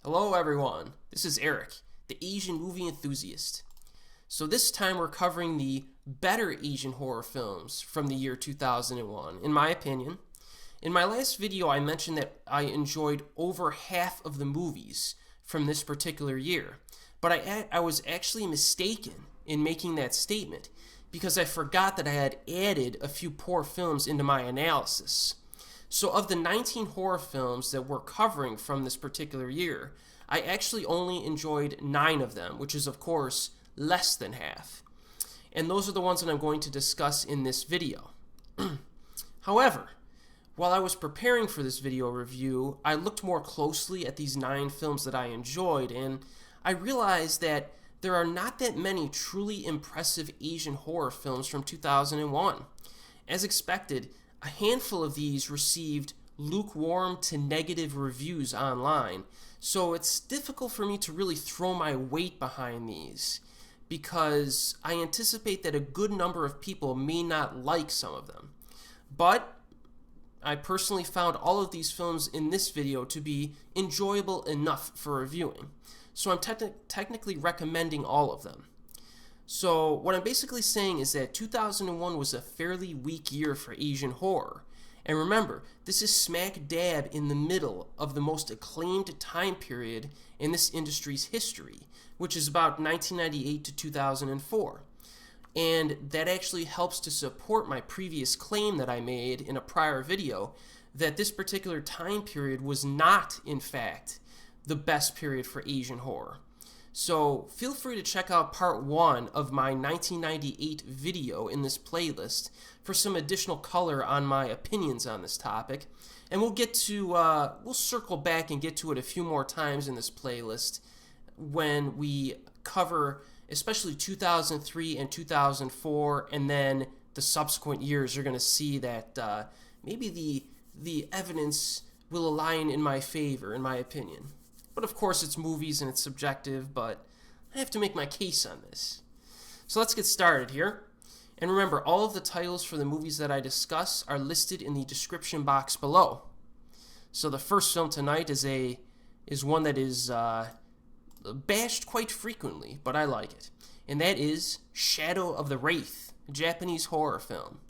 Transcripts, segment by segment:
Hello everyone, this is Erik, the Asian movie enthusiast. So this time we're covering the better Asian horror films from the year 2001, in my opinion. In my last video I mentioned that I enjoyed over half of the movies from this particular year, but I was actually mistaken in making that statement because I forgot that I had added a few poor films into my analysis. So of the 19 horror films that we're covering from this particular year, I actually only enjoyed 9 of them, which is of course less than half. And those are the ones that I'm going to discuss in this video. However, while I was preparing for this video review, I looked more closely at these 9 films that I enjoyed, and I realized that there are not that many truly impressive Asian horror films from 2001. As expected, a handful of these received lukewarm to negative reviews online, so it's difficult for me to really throw my weight behind these, because I anticipate that a good number of people may not like some of them. But I personally found all of these films in this video to be enjoyable enough for reviewing, so I'm technically recommending all of them. So what I'm basically saying is that 2001 was a fairly weak year for Asian horror. And remember, this is smack dab in the middle of the most acclaimed time period in this industry's history, which is about 1998 to 2004. And that actually helps to support my previous claim that I made in a prior video that this particular time period was not, in fact, the best period for Asian horror. So feel free to check out part 1 of my 1998 video in this playlist for some additional color on my opinions on this topic. And we'll circle back and get to it a few more times in this playlist when we cover especially 2003 and 2004, and then the subsequent years. You're going to see that maybe the evidence will align in my favor, in my opinion. But of course it's movies and it's subjective, but I have to make my case on this. So let's get started here. And remember, all of the titles for the movies that I discuss are listed in the description box below. So the first film tonight is one that is bashed quite frequently, but I like it. And that is Shadow of the Wraith, a Japanese horror film.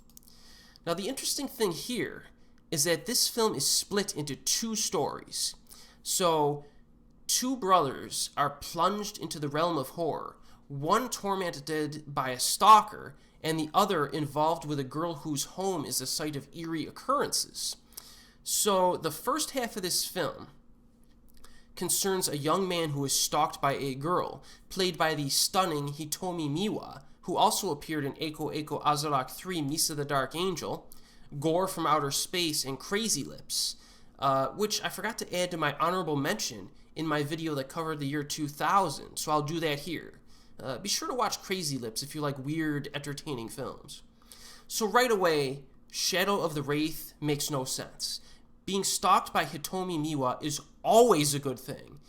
Now the interesting thing here is that this film is split into 2 stories. So 2 brothers are plunged into the realm of horror, one tormented by a stalker, and the other involved with a girl whose home is the site of eerie occurrences. So the first half of this film concerns a young man who is stalked by a girl, played by the stunning Hitomi Miwa, who also appeared in Eiko Eiko Azarak 3 Misa the Dark Angel, Gore from Outer Space, and Crazy Lips, which I forgot to add to my honorable mention in my video that covered the year 2000, so I'll do that here. Be sure to watch Crazy Lips if you like weird, entertaining films. So right away, Shadow of the Wraith makes no sense. Being stalked by Hitomi Miwa is always a good thing,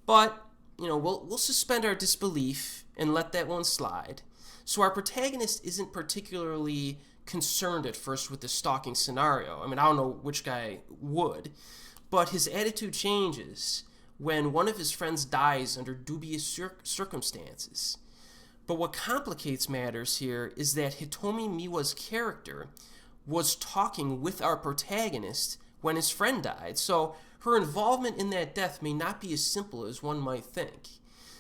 but we'll suspend our disbelief and let that one slide. So our protagonist isn't particularly concerned at first with the stalking scenario. I mean, I don't know which guy would, but his attitude changes when one of his friends dies under dubious circumstances. But what complicates matters here is that Hitomi Miwa's character was talking with our protagonist when his friend died, so her involvement in that death may not be as simple as one might think.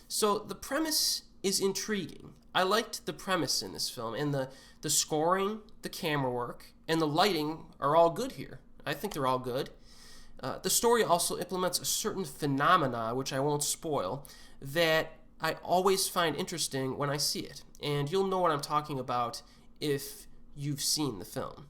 So the premise is intriguing. I liked the premise in this film, and the scoring, the camera work, and the lighting are all good here. I think they're all good. The story also implements a certain phenomena, which I won't spoil, that I always find interesting when I see it. And you'll know what I'm talking about if you've seen the film.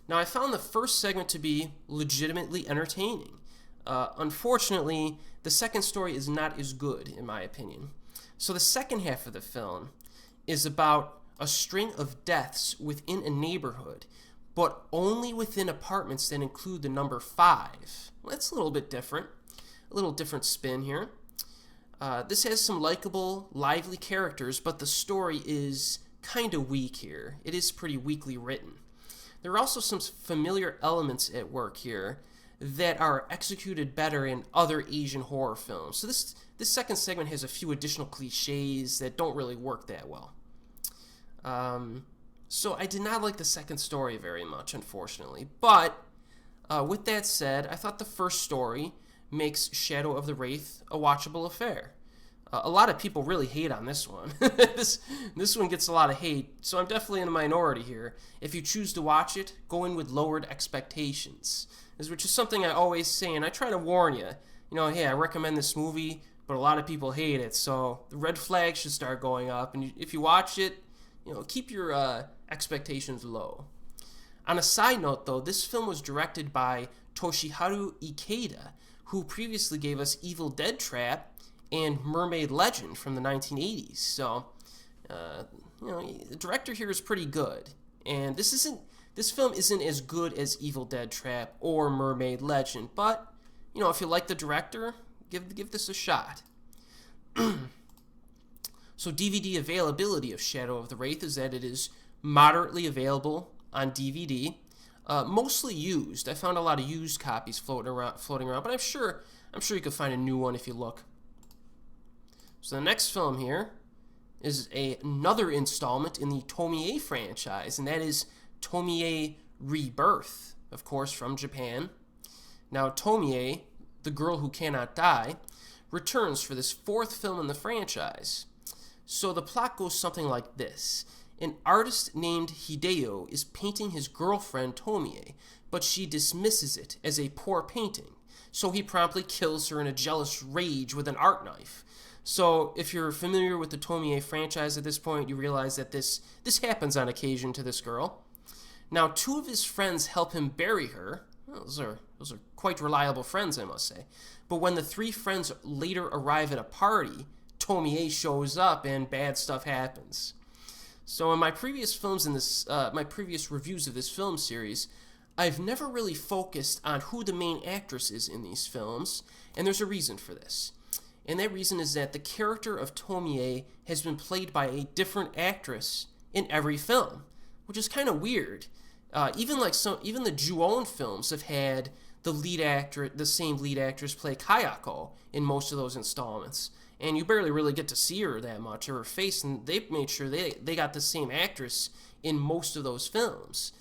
Now, I found the first segment to be legitimately entertaining. Unfortunately, the second story is not as good, in my opinion. So the second half of the film is about a string of deaths within a neighborhood, but only within apartments that include the number 5. Well, that's a little bit different. A little different spin here. This has some likable, lively characters, but the story is kind of weak here. It is pretty weakly written. There are also some familiar elements at work here that are executed better in other Asian horror films. So this second segment has a few additional cliches that don't really work that well. So I did not like the second story very much, unfortunately. But with that said, I thought the first story makes Shadow of the Wraith a watchable affair. A lot of people really hate on this one. This one gets a lot of hate, so I'm definitely in a minority here. If you choose to watch it, go in with lowered expectations, which is something I always say, and I try to warn you. Hey, I recommend this movie, but a lot of people hate it, so the red flag should start going up. And if you watch it, keep your expectations low. On a side note, though, this film was directed by Toshiharu Ikeda, who previously gave us Evil Dead Trap and Mermaid Legend from the 1980s. So, the director here is pretty good. And this film isn't as good as Evil Dead Trap or Mermaid Legend, but, if you like the director, give this a shot. So DVD availability of Shadow of the Wraith is that it is moderately available on DVD, mostly used. I found a lot of used copies floating around, but I'm sure you could find a new one if you look. So the next film here is another installment in the Tomi A franchise, and that is Tomi A Rebirth, of course, from Japan. Now, Tomi A, the girl who cannot die, returns for this fourth film in the franchise. So the plot goes something like this. An artist named Hideo is painting his girlfriend Tomie, but she dismisses it as a poor painting. So he promptly kills her in a jealous rage with an art knife. So if you're familiar with the Tomie franchise at this point, you realize that this happens on occasion to this girl. Now, two of his friends help him bury her. Well, those are quite reliable friends, I must say. But when the three friends later arrive at a party, Tomie shows up and bad stuff happens. So in my previous films my previous reviews of this film series, I've never really focused on who the main actress is in these films, and there's a reason for this. And that reason is that the character of Tomie has been played by a different actress in every film, which is kind of weird. Even the Ju-on films have had the same lead actress play Kayako in most of those installments. And you barely really get to see her that much, or her face, and they've made sure they got the same actress in most of those films.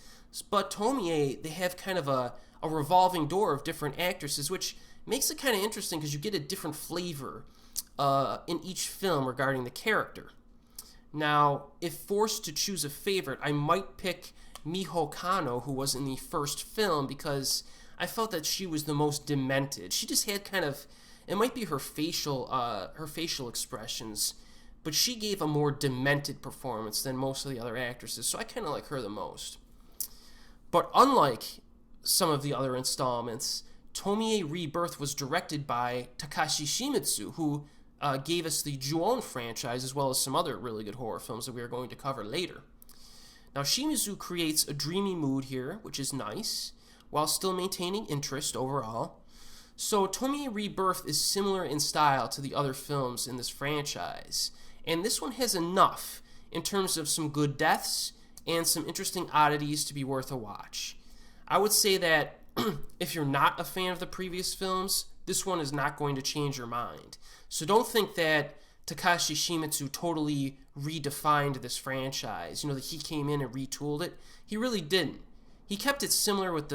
But Tomie, they have kind of a revolving door of different actresses, which makes it kind of interesting because you get a different flavor in each film regarding the character. Now, if forced to choose a favorite, I might pick Miho Kano, who was in the first film, because I felt that she was the most demented. She just had kind of... It might be her facial expressions, but she gave a more demented performance than most of the other actresses, so I kind of like her the most. But unlike some of the other installments, Tomi A Rebirth was directed by Takashi Shimizu, who gave us the Ju-on franchise, as well as some other really good horror films that we are going to cover later. Now, Shimizu creates a dreamy mood here, which is nice, while still maintaining interest overall. So Tomi A Rebirth is similar in style to the other films in this franchise, and this one has enough in terms of some good deaths and some interesting oddities to be worth a watch. I would say that if you're not a fan of the previous films, this one is not going to change your mind. So don't think that Takashi Shimizu totally redefined this franchise, that he came in and retooled it. He really didn't. He kept it similar with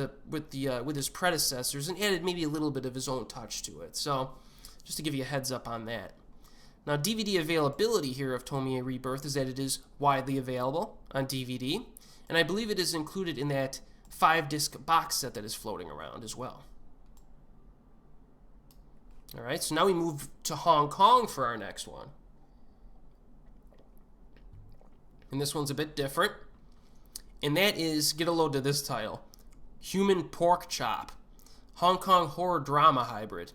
his predecessors and added maybe a little bit of his own touch to it. So, just to give you a heads up on that. Now, DVD availability here of Tomi A Rebirth is that it is widely available on DVD, and I believe it is included in that 5-disc box set that is floating around as well. Alright, so now we move to Hong Kong for our next one. And this one's a bit different. And that is, get a load to this title, Human Pork Chop, Hong Kong horror drama hybrid.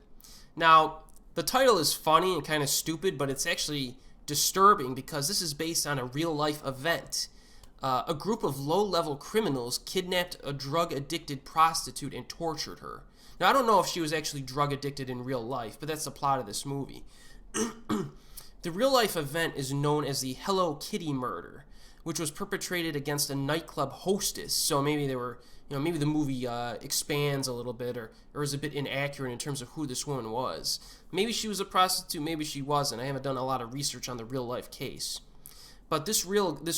Now, the title is funny and kind of stupid, but it's actually disturbing because this is based on a real-life event. A group of low-level criminals kidnapped a drug-addicted prostitute and tortured her. Now, I don't know if she was actually drug-addicted in real life, but that's the plot of this movie. The real-life event is known as the Hello Kitty murder, which was perpetrated against a nightclub hostess. So maybe they were, maybe the movie expands a little bit or is a bit inaccurate in terms of who this woman was. Maybe she was a prostitute, maybe she wasn't. I haven't done a lot of research on the real life case. But this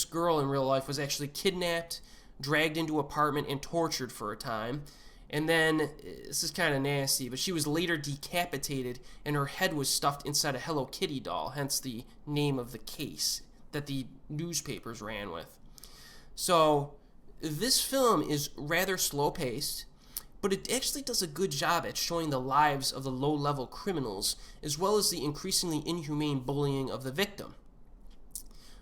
girl in real life was actually kidnapped, dragged into an apartment, and tortured for a time. And then, this is kind of nasty, but she was later decapitated and her head was stuffed inside a Hello Kitty doll, hence the name of the case that the newspapers ran with. So, this film is rather slow-paced, but it actually does a good job at showing the lives of the low-level criminals, as well as the increasingly inhumane bullying of the victim.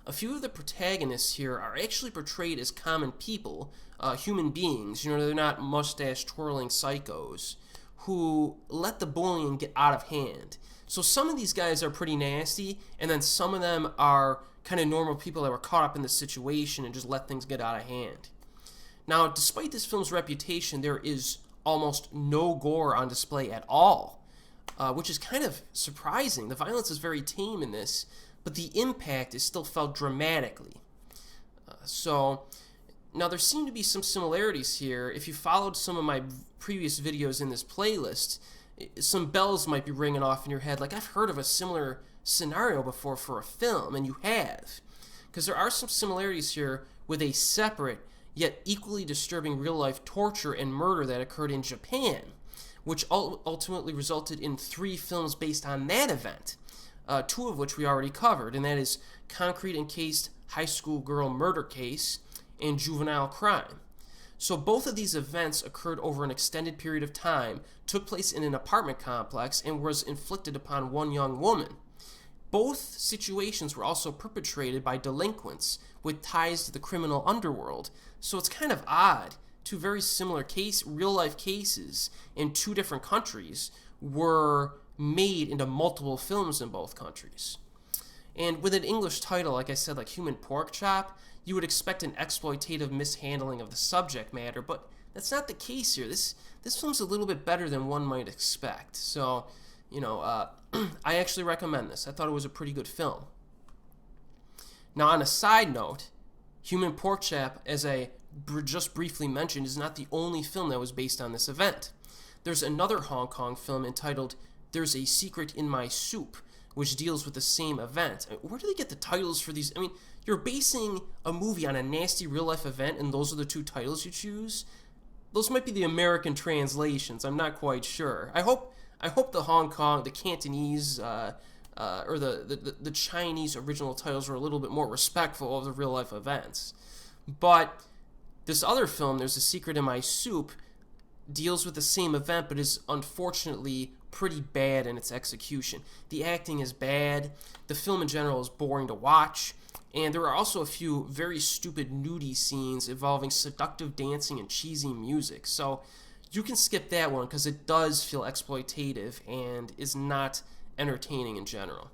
A few of the protagonists here are actually portrayed as common people, human beings. They're not mustache-twirling psychos who let the bullying get out of hand. So some of these guys are pretty nasty, and then some of them are kind of normal people that were caught up in the situation and just let things get out of hand. Now, despite this film's reputation, there is almost no gore on display at all, which is kind of surprising. The violence is very tame in this, but the impact is still felt dramatically. Now there seem to be some similarities here. If you followed some of my previous videos in this playlist, some bells might be ringing off in your head, like I've heard of a similar scenario before for a film, and you have. Because there are some similarities here with a separate, yet equally disturbing real-life torture and murder that occurred in Japan, which ultimately resulted in 3 films based on that event. 2 of which we already covered, and that is Concrete Encased High School Girl Murder Case and Juvenile Crime. So both of these events occurred over an extended period of time, took place in an apartment complex, and was inflicted upon one young woman. Both situations were also perpetrated by delinquents with ties to the criminal underworld, so it's kind of odd. 2 very similar real-life cases in 2 different countries were made into multiple films in both countries. And with an English title, like I said, like Human Pork Chop, you would expect an exploitative mishandling of the subject matter, but that's not the case here. This film's a little bit better than one might expect. So, I actually recommend this. I thought it was a pretty good film. Now, on a side note, Human Pork Chop, as I just briefly mentioned, is not the only film that was based on this event. There's another Hong Kong film entitled There's a Secret in My Soup, which deals with the same event. Where do they get the titles for these? I mean, you're basing a movie on a nasty real-life event, and those are the 2 titles you choose? Those might be the American translations. I'm not quite sure. I hope the Hong Kong, the Cantonese, or the Chinese original titles were a little bit more respectful of the real-life events. But this other film, There's a Secret in My Soup, deals with the same event, but is unfortunately pretty bad in its execution. The acting is bad, the film in general is boring to watch, and there are also a few very stupid nudie scenes involving seductive dancing and cheesy music. So you can skip that one because it does feel exploitative and is not entertaining in general.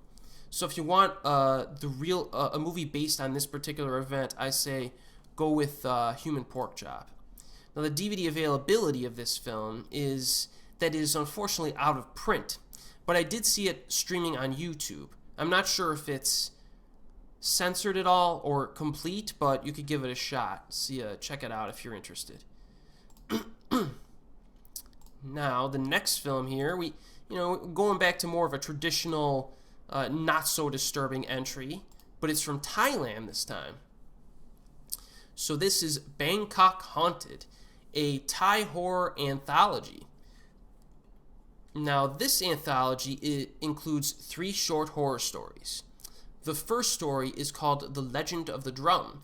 So if you want a movie based on this particular event, I say go with Human Pork Chop. Now, the DVD availability of this film is unfortunately out of print, but I did see it streaming on YouTube. I'm not sure if it's censored at all or complete, but you could give it a shot. Check it out if you're interested. Now, the next film here, going back to more of a traditional, not so disturbing entry, but it's from Thailand this time. So this is Bangkok Haunted, a Thai horror anthology. Now, this anthology includes 3 short horror stories. The first story is called The Legend of the Drum,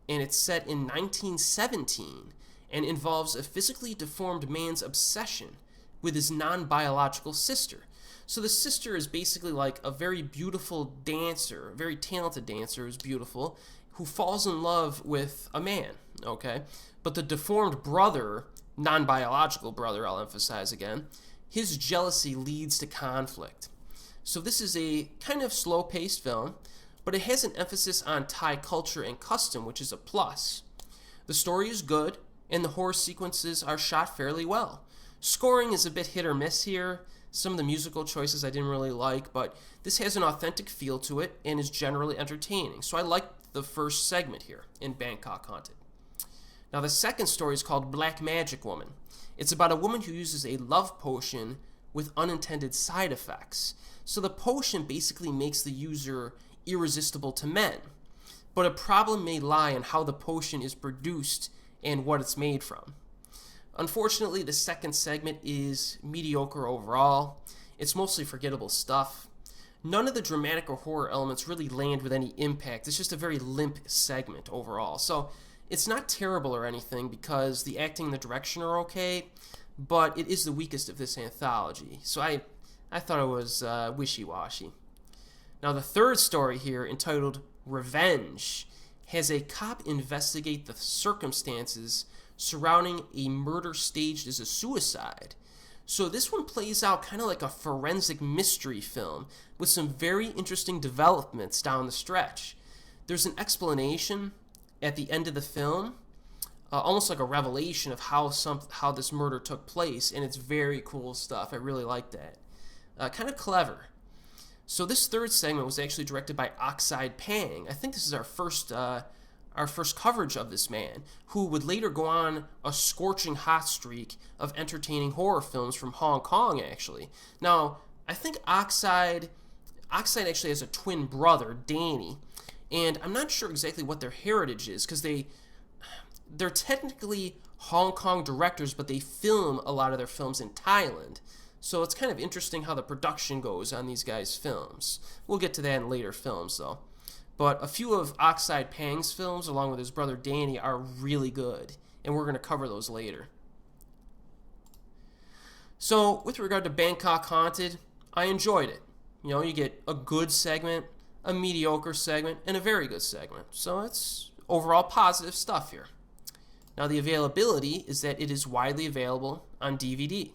and it's set in 1917 and involves a physically deformed man's obsession with his non-biological sister. So the sister is basically like a very beautiful dancer, a very talented dancer who's beautiful, who falls in love with a man, okay? But the deformed brother, non-biological brother, I'll emphasize again, his jealousy leads to conflict. So this is a kind of slow-paced film, but it has an emphasis on Thai culture and custom, which is a plus. The story is good, and the horror sequences are shot fairly well. Scoring is a bit hit or miss here. Some of the musical choices I didn't really like, but this has an authentic feel to it and is generally entertaining. So I liked the first segment here in Bangkok Haunted. Now the second story is called Black Magic Woman. It's about a woman who uses a love potion with unintended side effects. So the potion basically makes the user irresistible to men. But a problem may lie in how the potion is produced and what it's made from. Unfortunately, the second segment is mediocre overall. It's mostly forgettable stuff. None of the dramatic or horror elements really land with any impact. It's just a very limp segment overall. So it's not terrible or anything because the acting and the direction are okay, but it is the weakest of this anthology. So I thought it was wishy-washy. Now the third story here, entitled Revenge, has a cop investigate the circumstances surrounding a murder staged as a suicide. So this one plays out kind of like a forensic mystery film with some very interesting developments down the stretch. There's an explanation at the end of the film, almost like a revelation of how this murder took place, and it's very cool stuff. I really like that. Kind of clever. So this third segment was actually directed by Oxide Pang. I think this is our first coverage of this man, who would later go on a scorching hot streak of entertaining horror films from Hong Kong, actually. Now, I think Oxide actually has a twin brother, Danny, and I'm not sure exactly what their heritage is, because they're technically Hong Kong directors, but they film a lot of their films in Thailand. So it's kind of interesting how the production goes on these guys' films. We'll get to that in later films, though. But a few of Oxide Pang's films, along with his brother Danny, are really good, and we're going to cover those later. So, with regard to Bangkok Haunted, I enjoyed it. You know, you get a good segment, a mediocre segment, and a very good segment. So it's overall positive stuff here. Now, the availability is that it is widely available on DVD.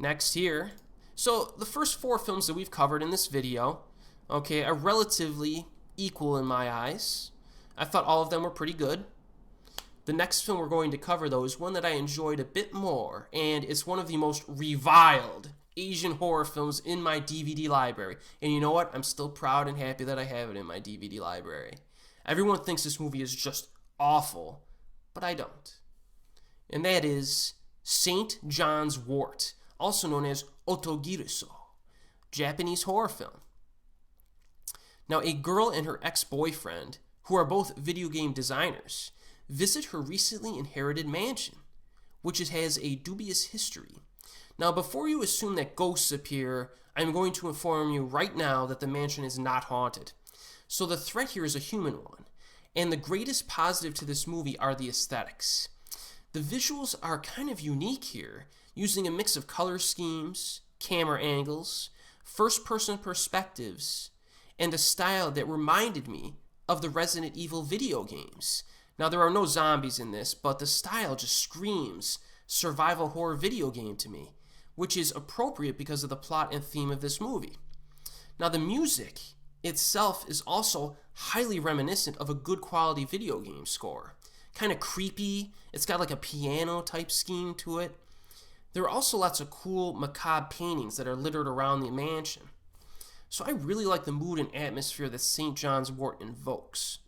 Next here, so the first 4 films that we've covered in this video, okay, are relatively equal in my eyes. I thought all of them were pretty good. The next film we're going to cover, though, is one that I enjoyed a bit more, and it's one of the most reviled Asian horror films in my DVD library. And you know what? I'm still proud and happy that I have it in my DVD library. Everyone thinks this movie is just awful, but I don't. And that is St. Johns Wort, also known as Otogiriso, Japanese horror film. Now, a girl and her ex-boyfriend, who are both video game designers, visit her recently inherited mansion, which has a dubious history. Now, before you assume that ghosts appear, I'm going to inform you right now that the mansion is not haunted. So the threat here is a human one, and the greatest positive to this movie are the aesthetics. The visuals are kind of unique here, using a mix of color schemes, camera angles, first-person perspectives, and a style that reminded me of the Resident Evil video games. Now, there are no zombies in this, but the style just screams survival horror video game to me, which is appropriate because of the plot and theme of this movie. Now, the music itself is also highly reminiscent of a good quality video game score. Kind of creepy. It's got like a piano type scheme to it. There are also lots of cool macabre paintings that are littered around the mansion. So I really like the mood and atmosphere that St. Johns Wort invokes.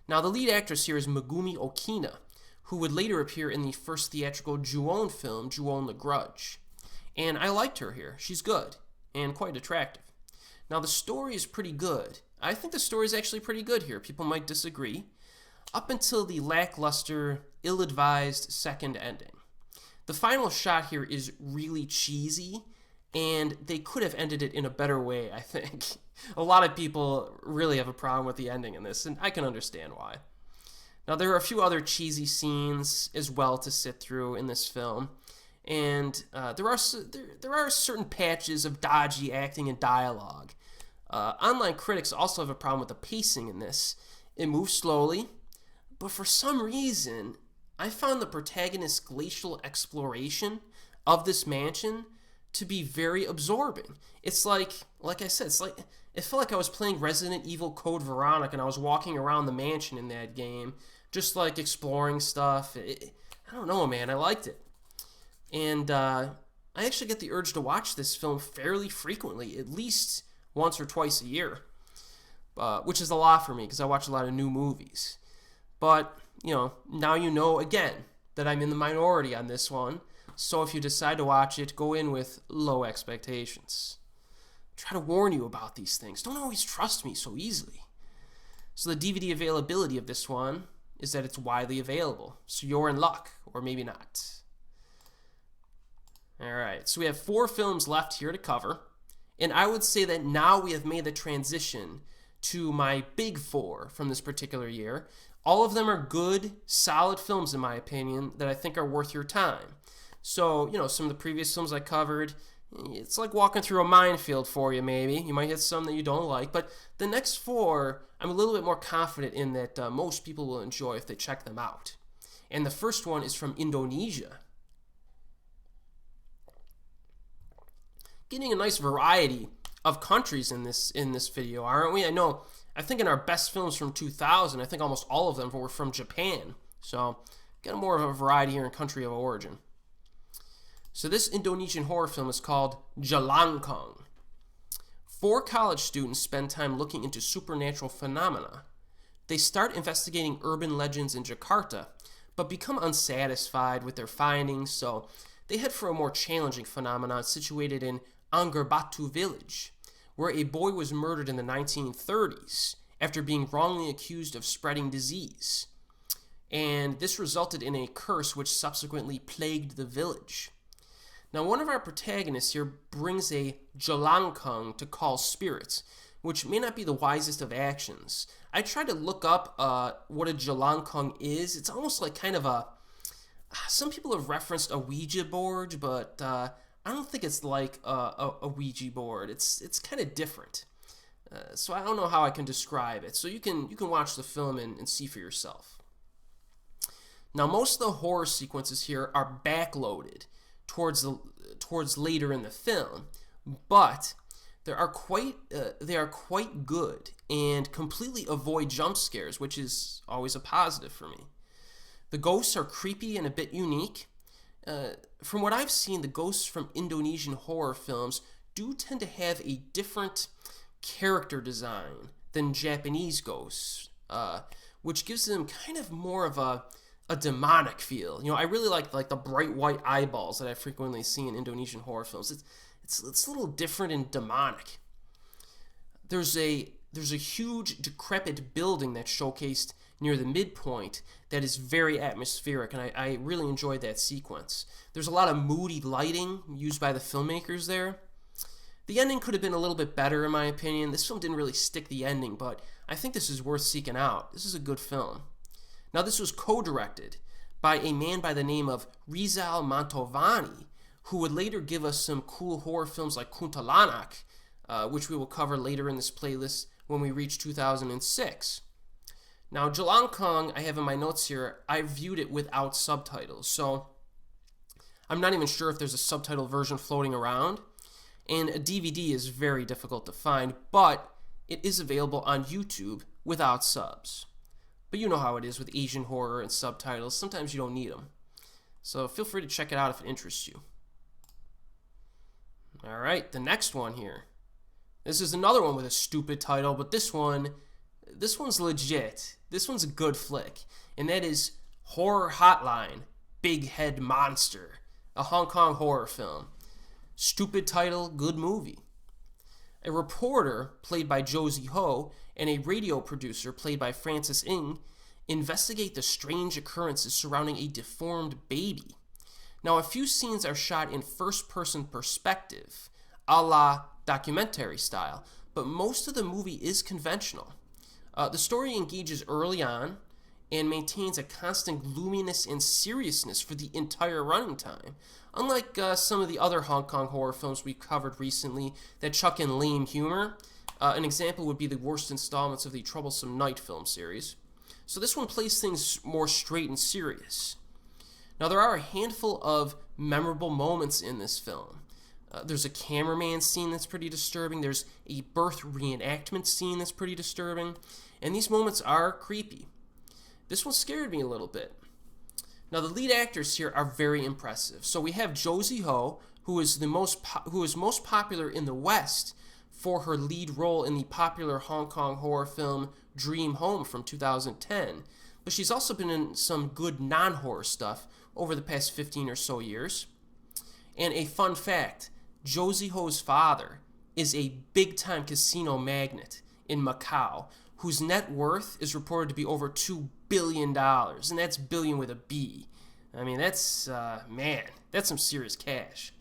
Now, the lead actress here is Megumi Okina, who would later appear in the first theatrical Ju-on film, Ju-on the Grudge. And I liked her here. She's good and quite attractive. Now, the story is pretty good. I think the story is actually pretty good here. People might disagree. Up until the lackluster, ill-advised second ending. The final shot here is really cheesy, and they could have ended it in a better way, I think. A lot of people really have a problem with the ending in this, and I can understand why. Now, there are a few other cheesy scenes as well to sit through in this film, and there are certain patches of dodgy acting and dialogue. Online critics also have a problem with the pacing in this. It moves slowly, but for some reason, I found the protagonist's glacial exploration of this mansion to be very absorbing. It's like I said, it felt like I was playing Resident Evil Code Veronica and I was walking around the mansion in that game, just like exploring stuff. I don't know, man. I liked it. And I actually get the urge to watch this film fairly frequently, at least once or twice a year, which is a lot for me because I watch a lot of new movies. But, now you know, again, that I'm in the minority on this one, so if you decide to watch it, go in with low expectations. Try to warn you about these things. Don't always trust me so easily. So the DVD availability of this one is that it's widely available, so you're in luck, or maybe not. Alright, so we have 4 films left here to cover, and I would say that now we have made the transition to my big 4 from this particular year. All of them are good, solid films in my opinion that I think are worth your time. So, some of the previous films I covered, it's like walking through a minefield for you maybe. You might hit some that you don't like, but the next 4, I'm a little bit more confident in that most people will enjoy if they check them out. And the first one is from Indonesia. Getting a nice variety of countries in this video, aren't we? I think in our best films from 2000, I think almost all of them were from Japan. So, get more of a variety here in country of origin. So this Indonesian horror film is called Jalan Kong. 4 college students spend time looking into supernatural phenomena. They start investigating urban legends in Jakarta, but become unsatisfied with their findings, so they head for a more challenging phenomenon situated in Angger Batu village, where a boy was murdered in the 1930s after being wrongly accused of spreading disease. And this resulted in a curse which subsequently plagued the village. Now, one of our protagonists here brings a Jelangkung to call spirits, which may not be the wisest of actions. I tried to look up what a Jelangkung is. It's almost like kind of a... Some people have referenced a Ouija board, but I don't think it's like a Ouija board. It's kind of different. So I don't know how I can describe it. So you can watch the film and see for yourself. Now, most of the horror sequences here are backloaded towards later in the film, but they are quite good and completely avoid jump scares, which is always a positive for me. The ghosts are creepy and a bit unique. From what I've seen, the ghosts from Indonesian horror films do tend to have a different character design than Japanese ghosts, which gives them kind of more of a demonic feel. I really like the bright white eyeballs that I frequently see in Indonesian horror films. It's a little different and demonic. There's a huge decrepit building that's showcased near the midpoint that is very atmospheric, and I really enjoyed that sequence. There's a lot of moody lighting used by the filmmakers there. The ending could have been a little bit better in my opinion. This film didn't really stick the ending, but I think this is worth seeking out. This is a good film. Now, this was co-directed by a man by the name of Rizal Mantovani, who would later give us some cool horror films like Kuntilanak, which we will cover later in this playlist when we reach 2006. Now, Jalan Kong, I have in my notes here, I viewed it without subtitles, so I'm not even sure if there's a subtitle version floating around, and a DVD is very difficult to find, but it is available on YouTube without subs. But you know how it is with Asian horror and subtitles. Sometimes you don't need them. So feel free to check it out if it interests you. Alright, the next one here. This is another one with a stupid title, but this one's legit. This one's a good flick. And that is Horror Hotline, Big Head Monster. A Hong Kong horror film. Stupid title, good movie. A reporter, played by Josie Ho, and a radio producer, played by Francis Ng, investigate the strange occurrences surrounding a deformed baby. Now, a few scenes are shot in first-person perspective, a la documentary style, but most of the movie is conventional. The story engages early on and maintains a constant gloominess and seriousness for the entire running time, unlike some of the other Hong Kong horror films we've covered recently that chuck in lame humor. An example would be the worst installments of the Troublesome Night film series. So this one plays things more straight and serious. Now, there are a handful of memorable moments in this film. There's a cameraman scene that's pretty disturbing. There's a birth reenactment scene that's pretty disturbing. And these moments are creepy. This one scared me a little bit. Now, the lead actors here are very impressive. So we have Josie Ho, who is most popular in the West for her lead role in the popular Hong Kong horror film Dream Home from 2010. But she's also been in some good non-horror stuff over the past 15 or so years. And a fun fact, Josie Ho's father is a big-time casino magnate in Macau, whose net worth is reported to be over $2 billion, and that's billion with a B. I mean, that's, man, that's some serious cash.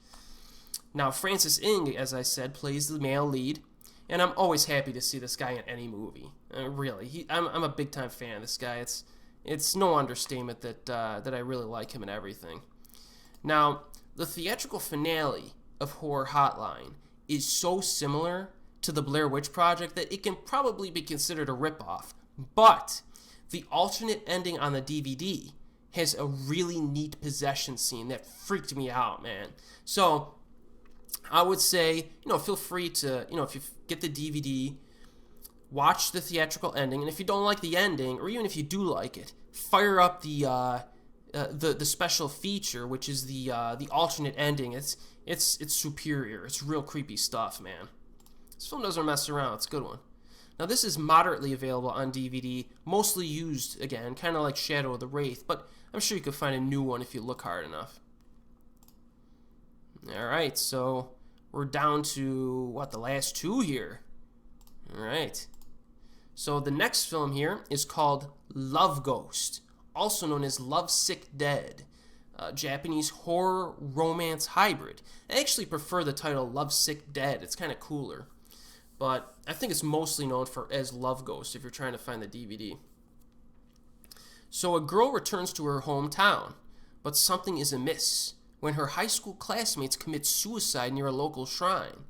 Now, Francis Ng, as I said, plays the male lead, and I'm always happy to see this guy in any movie. Really, I'm a big-time fan of this guy. It's no understatement that I really like him and everything. Now, the theatrical finale of Horror Hotline is so similar to the Blair Witch Project that it can probably be considered a ripoff. But the alternate ending on the DVD has a really neat possession scene that freaked me out, man. So I would say, feel free to, if you get the DVD, watch the theatrical ending, and if you don't like the ending, or even if you do like it, fire up the special feature, which is the alternate ending. It's superior. It's real creepy stuff, man. This film doesn't mess around. It's a good one. Now, this is moderately available on DVD, mostly used, again, kind of like Shadow of the Wraith, but I'm sure you could find a new one if you look hard enough. Alright, so we're down to, the last two here. Alright. So the next film here is called Love Ghost, also known as Lovesick Dead, a Japanese horror romance hybrid. I actually prefer the title Lovesick Dead. It's kind of cooler. But I think it's mostly known as Love Ghost if you're trying to find the DVD. So a girl returns to her hometown, but something is amiss when her high school classmates commit suicide near a local shrine.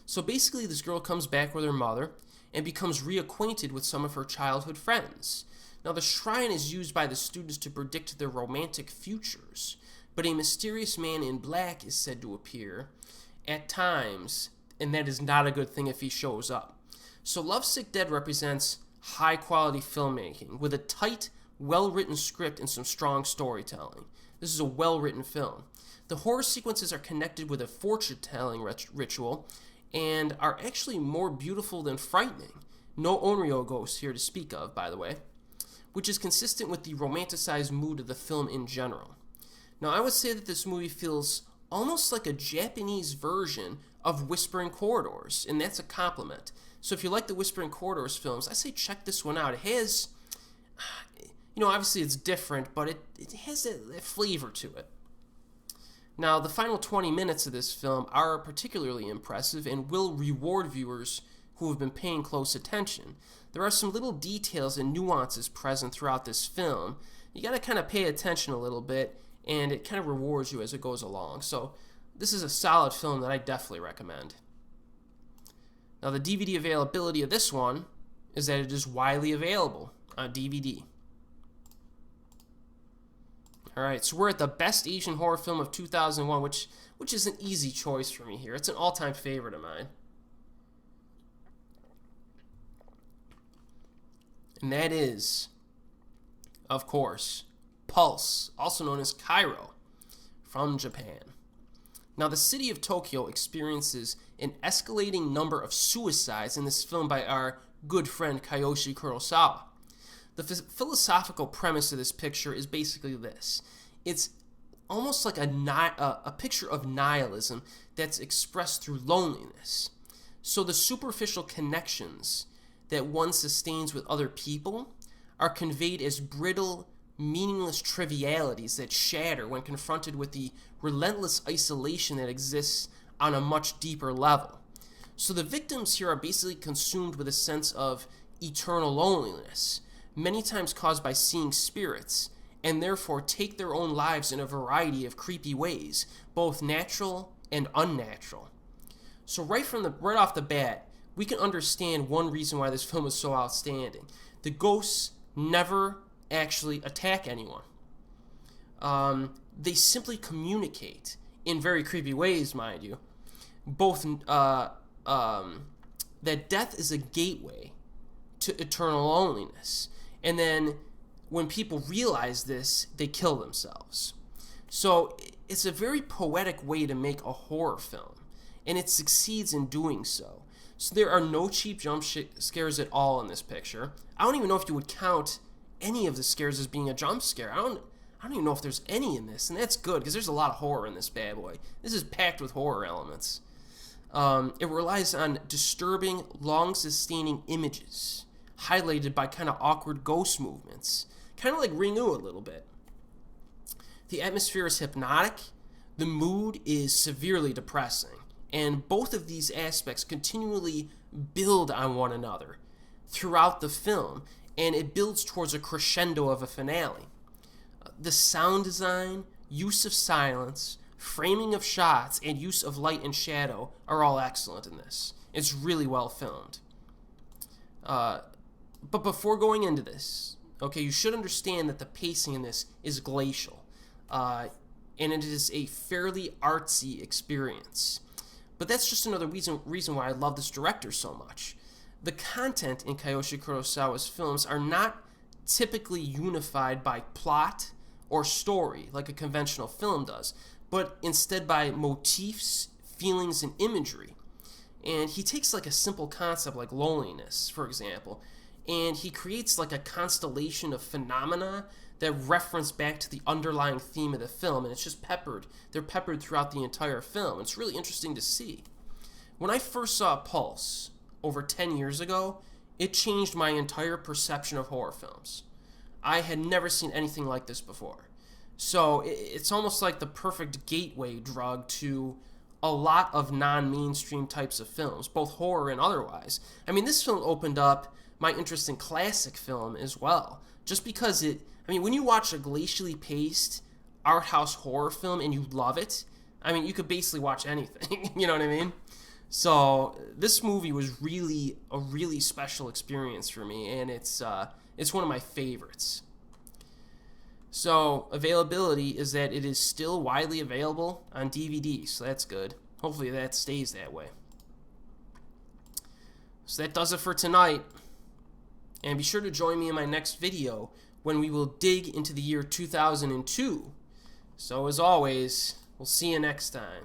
So basically this girl comes back with her mother and becomes reacquainted with some of her childhood friends. Now the shrine is used by the students to predict their romantic futures, but a mysterious man in black is said to appear at times, and that is not a good thing if he shows up. So Lovesick Dead represents high-quality filmmaking with a tight, well-written script and some strong storytelling. This is a well-written film. The horror sequences are connected with a fortune-telling ritual and are actually more beautiful than frightening. No Onryo ghosts here to speak of, by the way, which is consistent with the romanticized mood of the film in general. Now, I would say that this movie feels almost like a Japanese version of Whispering Corridors, and that's a compliment. So if you like the Whispering Corridors films, I say check this one out. It has, obviously it's different, but it has a flavor to it. Now, the final 20 minutes of this film are particularly impressive and will reward viewers who have been paying close attention. There are some little details and nuances present throughout this film. You got to kind of pay attention a little bit, and it kind of rewards you as it goes along. So this is a solid film that I definitely recommend. Now, the DVD availability of this one is that it is widely available on DVD. Alright, so we're at the best Asian horror film of 2001, which is an easy choice for me here. It's an all-time favorite of mine. And that is, of course, Pulse, also known as Kairo, from Japan. Now, the city of Tokyo experiences an escalating number of suicides in this film by our good friend Kiyoshi Kurosawa. The philosophical premise of this picture is basically this. It's almost like a picture of nihilism that's expressed through loneliness. So the superficial connections that one sustains with other people are conveyed as brittle, meaningless trivialities that shatter when confronted with the relentless isolation that exists on a much deeper level. So the victims here are basically consumed with a sense of eternal loneliness, many times caused by seeing spirits, and therefore take their own lives in a variety of creepy ways, both natural and unnatural. So right off the bat, we can understand one reason why this film is so outstanding. The ghosts never actually attack anyone. They simply communicate in very creepy ways, mind you. Both that death is a gateway to eternal loneliness. And then when people realize this, they kill themselves. So it's a very poetic way to make a horror film, and it succeeds in doing so. So there are no cheap jump scares at all in this picture. I don't even know if you would count any of the scares as being a jump scare. I don't even know if there's any in this, and that's good, because there's a lot of horror in this bad boy. This is packed with horror elements. It relies on disturbing, long-sustaining images, highlighted by kind of awkward ghost movements, kind of like Ringu a little bit. The atmosphere is hypnotic, the mood is severely depressing, and both of these aspects continually build on one another throughout the film, and it builds towards a crescendo of a finale. The sound design, use of silence, framing of shots, and use of light and shadow are all excellent in this. It's really well filmed. But before going into this, okay, you should understand that the pacing in this is glacial, and it is a fairly artsy experience. But that's just another reason why I love this director so much. The content in Kiyoshi Kurosawa's films are not typically unified by plot or story like a conventional film does, but instead by motifs, feelings, and imagery. And he takes like a simple concept like loneliness, for example, and he creates like a constellation of phenomena that reference back to the underlying theme of the film, and it's just peppered. They're peppered throughout the entire film. It's really interesting to see. When I first saw Pulse over 10 years ago, it changed my entire perception of horror films. I had never seen anything like this before. So it's almost like the perfect gateway drug to a lot of non-mainstream types of films, both horror and otherwise. I mean, this film opened up my interest in classic film as well, just because when you watch a glacially paced art house horror film and you love it, I mean, you could basically watch anything, you know what I mean? So this movie was really a really special experience for me, and it's one of my favorites. So availability is that it is still widely available on DVD, so that's good. Hopefully that stays that way. So that does it for tonight. And be sure to join me in my next video when we will dig into the year 2002. So as always, we'll see you next time.